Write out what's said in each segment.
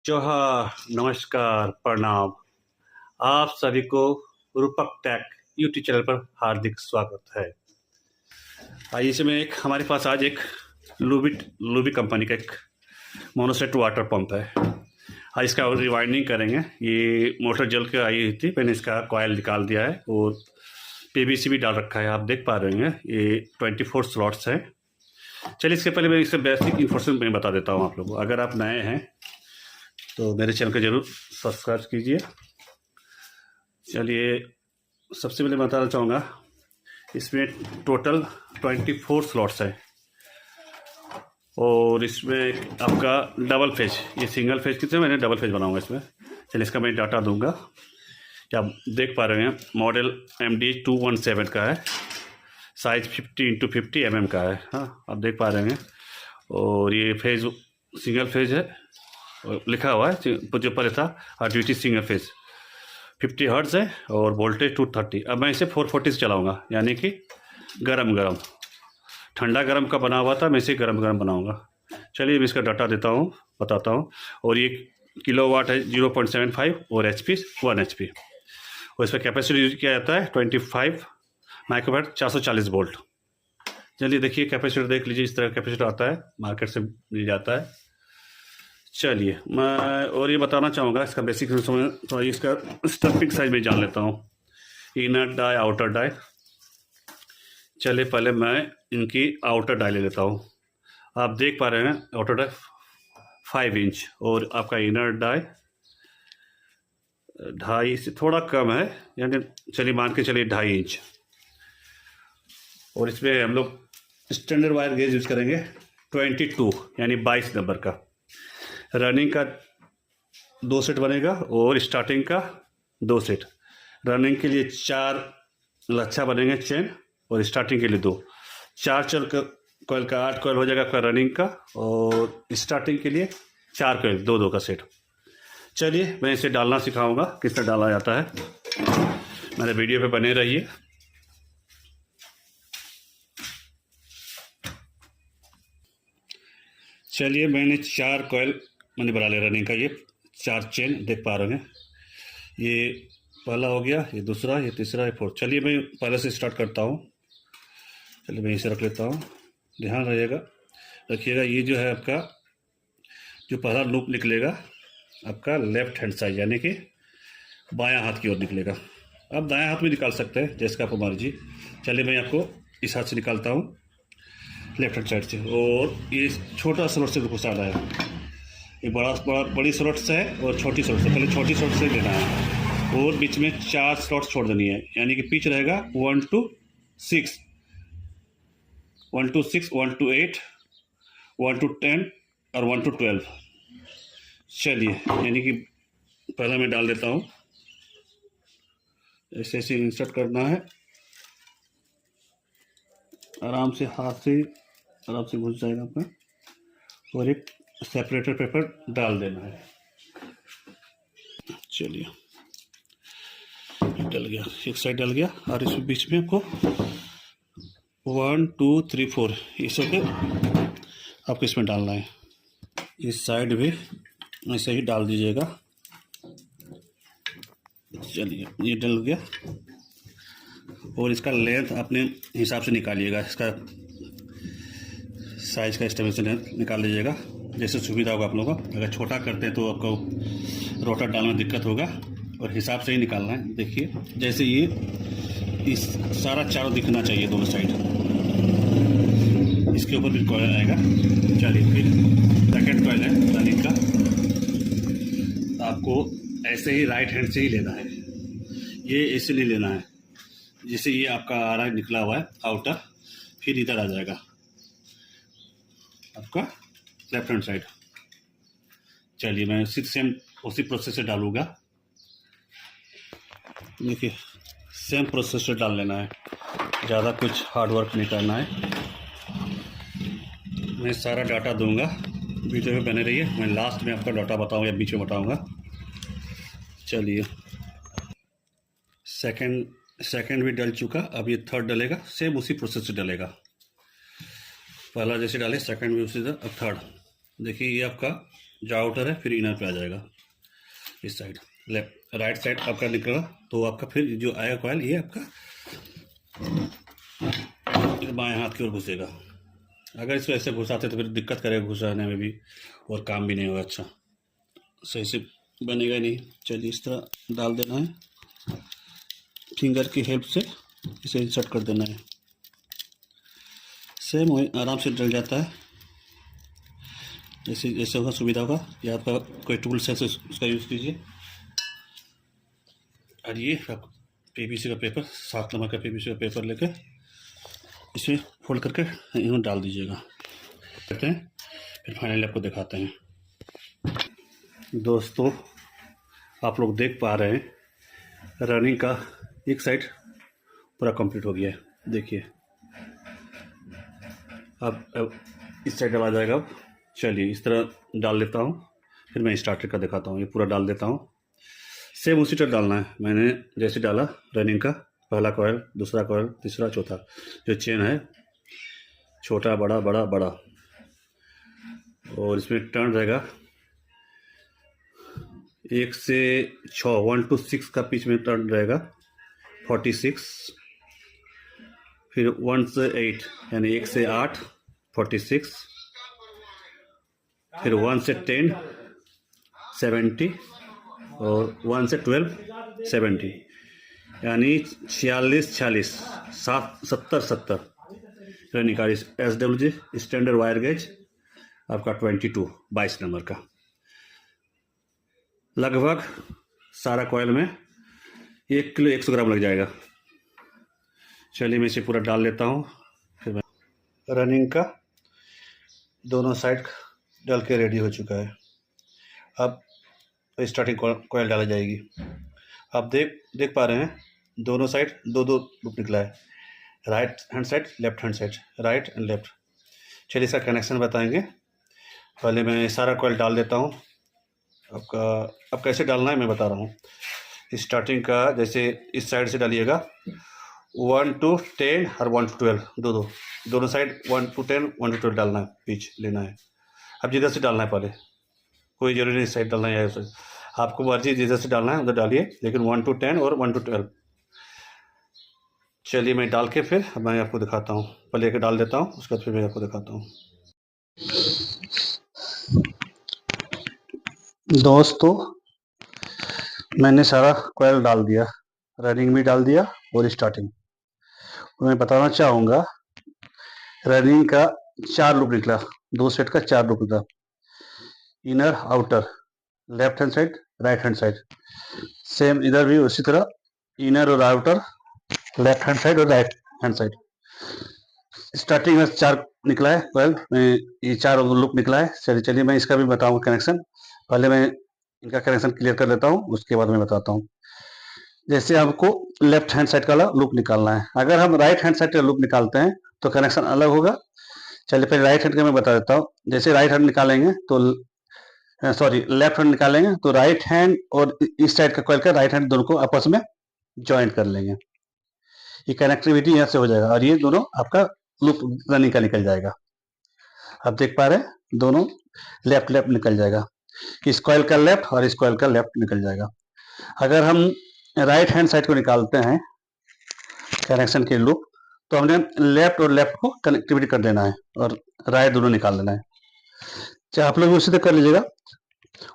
जोहार, नमस्कार, प्रणाम। आप सभी को रूपक टेक यूट्यूब चैनल पर हार्दिक स्वागत है। आइए इसमें एक हमारे पास आज एक लूबी कंपनी का एक मोनोसेट वाटर पंप है। आज इसका रिवाइंडिंग करेंगे। ये मोटर जल के आई थी, मैंने इसका कॉयल निकाल दिया है और पीवीसी भी डाल रखा है। आप देख पा रहे हैं ये 24 स्लॉट्स हैं। चलिए इसके पहले मैं इससे बेसिक इन्फॉर्मेशन मैं बता देता हूँ आप लोगों को। अगर आप नए हैं तो मेरे चैनल को ज़रूर सब्सक्राइब कीजिए। चलिए सबसे पहले बताना चाहूँगा, इसमें टोटल 24 स्लॉट्स है और इसमें आपका डबल फेज, ये सिंगल फेज की तरह मैंने डबल फेज बनाऊंगा इसमें। चलिए इसका मैं डाटा दूंगा। क्या आप देख पा रहे हैं, मॉडल MD217 का है, साइज 50x50 mm का है। हाँ, आप देख पा रहे हैं। और ये फेज सिंगल फेज है, लिखा हुआ है जो पहले था, और ड्यूटी सिंगल फेज 50 हर्ट्ज है और वोल्टेज 230। अब मैं इसे 440 से चलाऊँगा, यानी कि गरम गरम। ठंडा गरम का बना हुआ था, मैं इसे गरम गरम बनाऊँगा। चलिए मैं इसका डाटा देता हूँ, बताता हूँ। और ये किलोवाट है 0.75 और HP 1 HP। और इसका कैपेसिटी यूज किया जाता है 25 माइक्रोवाट 440 वोल्ट। चलिए देखिए कैपेसिटर देख लीजिए, इस तरह का कैपेसिटर आता है, मार्केट से मिल जाता है। चलिए मैं और ये बताना चाहूँगा इसका बेसिक तो इसका स्टफिंग साइज में जान लेता हूँ। Inner die, outer die. चलिए पहले मैं इनकी आउटर डाई ले लेता हूँ। आप देख पा रहे हैं आउटर डाई 5 इंच और आपका इनर डाई 2.5 से थोड़ा कम है, यानी चलिए मान के चलिए 2.5 इंच। और इसमें हम लोग स्टैंडर्ड वायर गेज यूज करेंगे 22, यानी 22 नंबर का। रनिंग का 2 सेट बनेगा और स्टार्टिंग का 2 सेट। रनिंग के लिए 4 लच्छा बनेंगे चेन, और स्टार्टिंग के लिए 2। 4 चल का कॉयल का 8 कॉयल हो जाएगा आपका रनिंग का, और स्टार्टिंग के लिए 4 कॉयल 2-2 का सेट। चलिए मैं इसे डालना सिखाऊंगा, किस तरह डाला जाता है। मेरे वीडियो पे बने रहिए। चलिए मैंने 4 कॉयल मैंने बना लिया रनिंग का। ये 4 चेन देख पा रहे हैं। ये पहला हो गया, ये दूसरा, ये तीसरा, ये फोर्थ। चलिए मैं पहले से स्टार्ट करता हूँ। चलिए मैं इसे रख लेता हूँ। ध्यान रखिएगा, ये जो है आपका जो पहला लूप निकलेगा आपका लेफ्ट हैंड साइड, यानी कि बायां हाथ की ओर निकलेगा। आप दायां हाथ में निकाल सकते हैं, जैसे आपको मर्जी। चलिए मैं आपको इस हाथ से निकालता हूँ, लेफ्ट हैंड साइड से। और ये छोटा स्लॉट से घुसा रहा है। ये बड़ी स्लॉट से है और छोटी स्लॉट से, पहले छोटी स्लॉट से लेना है। और बीच में 4 स्लॉट छोड़ देनी है, यानी कि पिच रहेगा 1 to 6, 1 to 6, 1 to 8, 1 to 10 और 1 to 12। चलिए यानी कि पहला मैं डाल देता हूँ। ऐसे ऐसे इंसर्ट करना है, आराम से हाथ से आराम से घुस जाएगा आपका। और एक सेपरेटर पेपर डाल देना है। चलिए डल गया, एक साइड डल गया। और इस बीच में आपको 1 2 3 4 इस के आपको इसमें डालना है। इस साइड भी ऐसे ही डाल दीजिएगा। चलिए ये डल गया। और इसका लेंथ अपने हिसाब से निकालिएगा, इसका साइज का एस्टिमेशन निकाल लीजिएगा, जैसे सुविधा होगा आप लोगों को। अगर छोटा करते हैं तो आपको रोटर डालने में दिक्कत होगा, और हिसाब से ही निकालना है। देखिए जैसे ये इस सारा चारों दिखना चाहिए दोनों साइड। इसके ऊपर भी कॉयल आएगा। चलिए फिर सेकंड कॉयल है रनिंग का। आपको ऐसे ही राइट हैंड से ही लेना है, ये ऐसे नहीं लेना है। जैसे ये आपका आ रहा है, निकला हुआ है आउटर, फिर इधर आ जाएगा आपका लेफ्ट हैंड साइड। चलिए मैं सेम उसी प्रोसेस से डालूंगा। देखिए सेम प्रोसेस से डाल लेना है, ज़्यादा कुछ हार्ड वर्क नहीं करना है। मैं सारा डाटा दूंगा, वीडियो में बने रहिए। मैं लास्ट में आपका डाटा बताऊंगा या बीच में बताऊंगा। चलिए सेकंड भी डल चुका, अब ये थर्ड डलेगा। सेम उसी प्रोसेस से डलेगा, पहला जैसे डाले सेकंड भी उसी तरह, अब थर्ड। देखिए ये आपका जो आउटर है फिर इनर पे आ जाएगा इस साइड। लेफ्ट राइट साइड आपका निकला तो आपका फिर जो आएगा कॉयल ये आपका बाएं हाथ की ओर घुसेगा। अगर इसको ऐसे घुसाते तो फिर दिक्कत करेगा घुसाने में भी और काम भी नहीं होगा अच्छा, सही से बनेगा नहीं। चलिए इस तरह डाल देना है, फिंगर की हेल्प से इसे इंसर्ट कर देना है। सेम वही आराम से डल जाता है, जैसे जैसे होगा सुविधा होगा। या आपका कोई टूल्स है तो उसका यूज़ कीजिए। और ये PVC का पेपर, 7 नंबर का PVC का पेपर लेकर इसे फोल्ड करके इसमें डाल दीजिएगा। करते हैं फिर फाइनली आपको दिखाते हैं। दोस्तों आप लोग देख पा रहे हैं रनिंग का एक साइड पूरा कंप्लीट हो गया है। देखिए अब इस साइड डाला जाएगा। अब चलिए इस तरह डाल लेता हूँ, फिर मैं स्टार्टर का दिखाता हूँ। ये पूरा डाल देता हूँ, सेम उसी तरह डालना है। मैंने जैसे डाला रनिंग का, पहला कॉयल, दूसरा कॉयल, तीसरा, चौथा, जो चेन है छोटा बड़ा बड़ा बड़ा, और इसमें टर्न रहेगा 1 से 6, 1 to 6 का पिच में टर्न रहेगा 46, फिर 1 से 8 यानी 1 से 8 46, फिर 1 से 10 70 और 1 से 12 70, यानी 46 46 70 70 रनिंग का। SWG स्टैंडर्ड वायर गेज आपका 22 नंबर का। लगभग सारा कॉयल में 1 किलो 100 ग्राम लग जाएगा। चलिए मैं इसे पूरा डाल लेता हूँ। फिर मैं रनिंग का दोनों साइड डाल के रेडी हो चुका है। अब स्टार्टिंग कॉयल डाली जाएगी। आप देख पा रहे हैं दोनों साइड दो लूप निकला है, right hand side, left hand side, right and left. चलिए इसका कनेक्शन बताएंगे। पहले मैं सारा कॉयल डाल देता हूँ। अब कैसे डालना है मैं बता रहा हूँ। स्टार्टिंग का जैसे इस साइड से डालिएगा 1 to 10 और 1 to 12, दोनों साइड 1 to 10 1 to 12 डालना है, पिच लेना है। अब जिधर से डालना है, पहले कोई जरूरी नहीं इस साइड डालना है, आपको मर्जी जिधर से डालना है उधर डालिए, लेकिन 1 to 10 और 1 to 12। चलिए मैं डाल के फिर मैं आपको दिखाता हूँ। पहले एक डाल देता हूँ, उसके बाद फिर मैं आपको दिखाता हूँ। दोस्तों मैंने सारा कॉयल डाल दिया, रनिंग भी डाल दिया और स्टार्टिंग। मैं बताना चाहूँगा रनिंग का 4 लूप निकला, 2 सेट का 4 लूप निकला, inner outer, left hand side, right hand side. Same इधर भी उसी तरह इनर और आउटर, लेफ्ट हैंड साइड और राइट हैंड साइड। स्टार्टिंग में 4 निकला है कॉयल, ये 4 लूप निकला है। चलिए मैं इसका भी बताऊंगा कनेक्शन। पहले मैं इनका कनेक्शन क्लियर कर लेता हूँ, उसके बाद मैं बताता हूँ। जैसे आपको लेफ्ट हैंड साइड का लूप निकालना है। अगर हम राइट हैंड साइड का लूप निकालते हैं तो कनेक्शन अलग होगा। चलिए पहले राइट हैंड का मैं बता देता हूँ। जैसे राइट हैंड निकालेंगे तो लेफ्ट हैंड निकालेंगे तो राइट हैंड और इस साइड का कॉइल का राइट हैंड दोनों को आपस में ज्वाइंट कर लेंगे। ये कनेक्टिविटी यहाँ से हो जाएगा और ये दोनों आपका लूप रनिंग का निकल जाएगा। आप देख पा रहे हैं दोनों लेफ्ट लेफ्ट निकल जाएगा। इस कॉइल का लेफ्ट और इस कॉइल का लेफ्ट निकल जाएगा। अगर हम राइट हैंड साइड को निकालते हैं कनेक्शन के लूप, तो हमने लेफ्ट और लेफ्ट को कनेक्टिविटी कर देना है और राइट दोनों निकाल देना है। चाहे आप लोग उसी तरह कर लीजिएगा।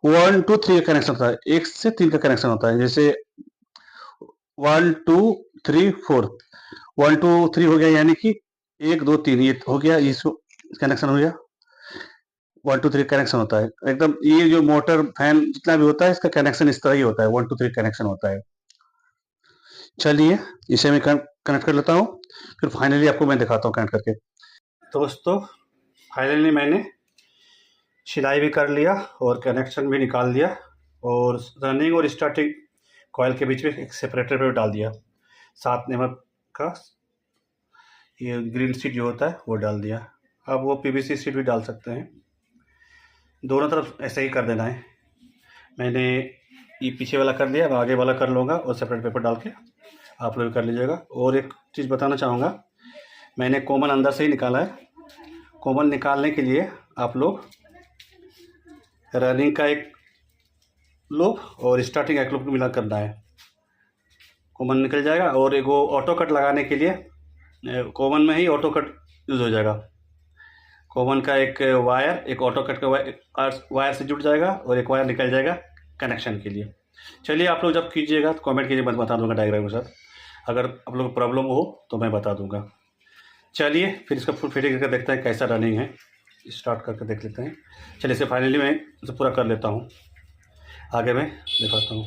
1 to 3 का कनेक्शन होता है, 1 से 3 का कनेक्शन होता है। जैसे 1 2 3 4, 1 2 3 हो गया, यानी कि 1 2 3 ये हो गया, इसको कनेक्शन हो गया। 1 2 3 कनेक्शन होता है एकदम। ये जो मोटर फैन जितना भी होता है इसका कनेक्शन इस तरह ही होता है, 1 2 3 कनेक्शन होता है। चलिए इसे मैं कनेक्ट कर लेता हूँ, फिर फाइनली आपको मैं दिखाता हूँ कनेक्ट करके। दोस्तों फाइनली मैंने सिलाई भी कर लिया और कनेक्शन भी निकाल दिया और रनिंग और स्टार्टिंग कॉयल के बीच में एक सेपरेटर पे डाल दिया। 7 नंबर का ये ग्रीन सीट जो होता है वो डाल दिया। अब वो PVC सीट भी डाल सकते हैं, दोनों तरफ ऐसे ही कर देना है। मैंने ये पीछे वाला कर दिया, मैं आगे वाला कर लूँगा और सेपरेट पेपर डाल के आप लोग कर लीजिएगा। और एक चीज़ बताना चाहूँगा, मैंने कॉमन अंदर से ही निकाला है। कॉमन निकालने के लिए आप लोग रनिंग का एक लूप और स्टार्टिंग एक लूप को मिला करना है। कॉमन निकल जाएगा और एक वो ऑटो कट लगाने के लिए कॉमन में ही ऑटो कट यूज़ हो जाएगा। कॉमन का एक वायर एक ऑटो कट का वायर से जुड़ जाएगा और एक वायर निकल जाएगा कनेक्शन के लिए। चलिए आप लोग जब कीजिएगा तो कमेंट कीजिए, मैं बता दूंगा डायग्राम के साथ। अगर आप लोग को प्रॉब्लम हो तो मैं बता दूंगा। चलिए फिर इसका फुल फिटिंग करके देखते हैं कैसा रनिंग है। स्टार्ट करके देख लेते हैं। चलिए इसे फाइनली मैं इसे पूरा कर लेता हूँ, आगे मैं दिखाता हूँ।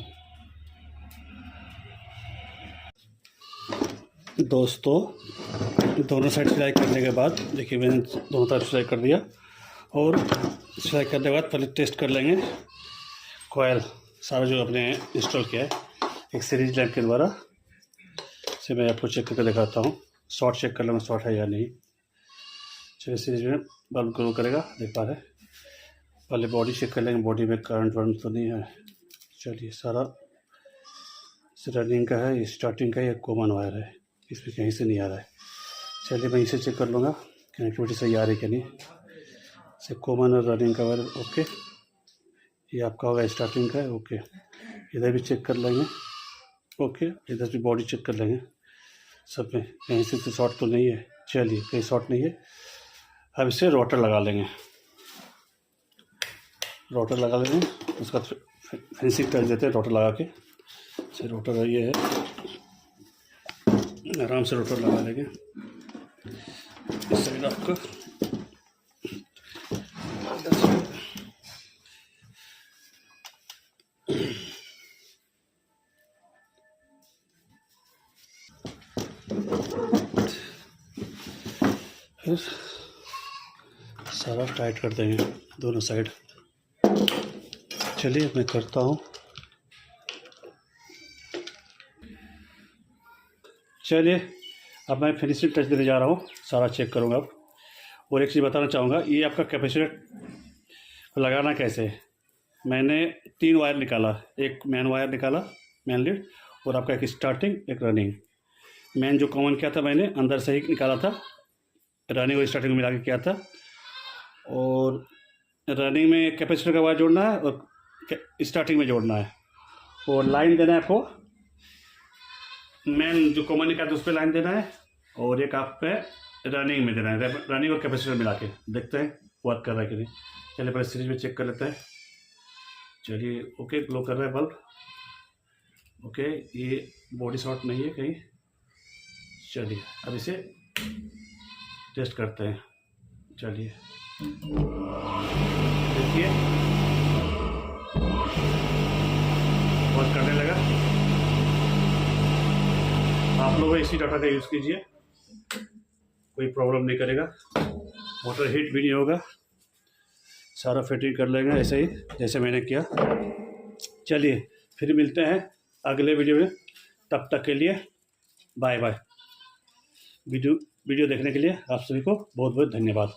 दोस्तों दोनों साइड सिलाई करने के बाद देखिए मैंने दोनों तरफ सिलाई कर दिया, और सिलाई करने के बाद पहले टेस्ट कर लेंगे कॉयल सारा जो आपने इंस्टॉल किया है एक सीरीज लैंप के द्वारा। से मैं आपको चेक करके दिखाता हूँ। शॉर्ट चेक कर लेंगे शॉर्ट है या नहीं। चलिए सीरीज में बल्ब ग्लो करेगा, देख पा रहे हैं। पहले बॉडी चेक कर लेंगे, बॉडी में करंट वरंट तो नहीं है। चलिए सारा रनिंग का है, स्टार्टिंग का, ये कॉमन वायर है, इसमें कहीं से नहीं आ रहा है। चलिए मैं इसे चेक कर लूँगा कनेक्टिविटी सही आ रही है कि नहीं। से कॉमन और रनिंग का वायर ओके, ये आपका होगा स्टार्टिंग का है ओके। इधर भी चेक कर लेंगे ओके, इधर भी बॉडी चेक कर लेंगे सब में कहीं से तो शॉर्ट तो नहीं है। चलिए कहीं शॉर्ट नहीं है। अब इसे रोटर लगा लेंगे, रोटर लगा लेंगे, उसका फिनिशिंग कर देते हैं रोटर लगा के। से रोटर ये है, आराम से रोटर लगा लेंगे। इस साइड आपका फिर सारा टाइट कर देंगे दोनों साइड। चलिए मैं करता हूँ। चलिए अब मैं फिनिशिंग टच देने जा रहा हूँ, सारा चेक करूँगा अब। और एक चीज़ बताना चाहूँगा, ये आपका कैपेसिटर लगाना कैसे है। मैंने 3 वायर निकाला, एक मेन वायर निकाला मेन लीड, और आपका एक स्टार्टिंग एक रनिंग। मेन जो कॉमन किया था मैंने अंदर से ही निकाला था, रनिंग और स्टार्टिंग मिला के किया था। और रनिंग में कैपेसिटर का वायर जोड़ना है और स्टार्टिंग में जोड़ना है, और लाइन देना है आपको। मेन जो कॉमन निकाला था उस पर लाइन देना है, और एक आप पे रनिंग में देना है। रनिंग और कैपेसिटर मिला के देखते हैं वर्क कर रहा है कि नहीं। चलिए पहले सीरीज में चेक कर लेते हैं। चलिए ओके, ग्लो कर रहा है बल्ब ओके, ये बॉडी शॉर्ट नहीं है कहीं। चलिए अब इसे टेस्ट करते हैं। चलिए देखिए वर्क करने लगा। आप लोग इसी डाटा का यूज़ कीजिए, कोई प्रॉब्लम नहीं करेगा, मोटर हीट भी नहीं होगा। सारा फिटिंग कर लेंगे ऐसे ही जैसे मैंने किया। चलिए फिर मिलते हैं अगले वीडियो में, तब तक के लिए बाय बाय। वीडियो देखने के लिए आप सभी को बहुत बहुत धन्यवाद।